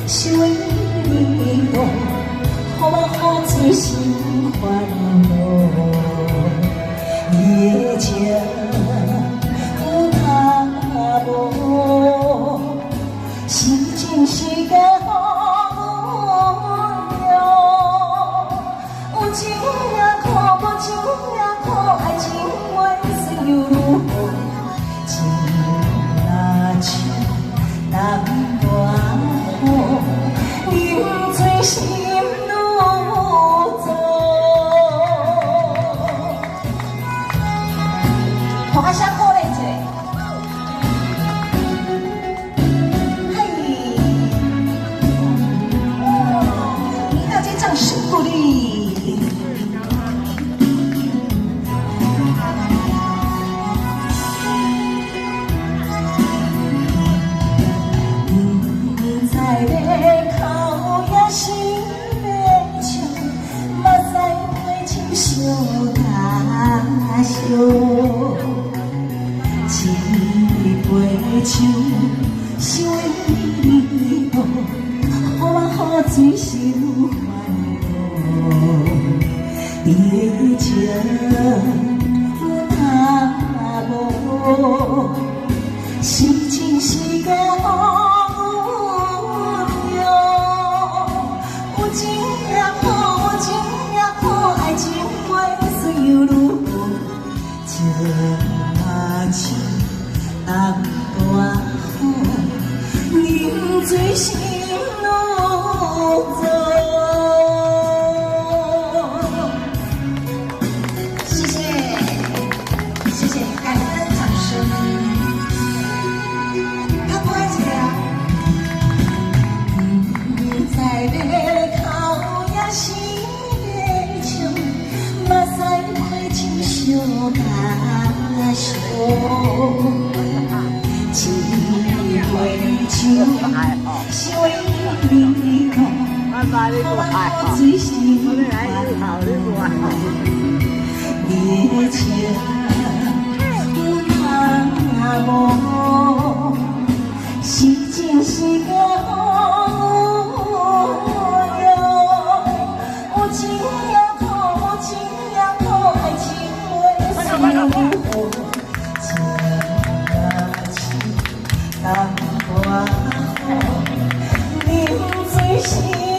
想为你多，好我好醉心烦恼。你的情有他无，是情是假好有情也苦，无情也苦，爱情袂算又如何？情若像淡薄雨，饮醉心愈糟。我较想可怜者，嘿，你大姐掌声鼓励。一杯酒，想为你多，好我好醉心烦恼。你的情有他无，是情是假有情也苦，有情也苦，爱情袂算又如何？情若像淡薄雨，饮醉心愈糟。谢谢，谢谢，感恩掌声。他不爱这样。在咧哭也是咧笑，目屎配情伤感伤。一杯酒，想为你多，好我醉心烦恼。你的情有他无，是情是假有情也苦，有情也苦，爱情袂算如何？淡薄雨，饮醉心。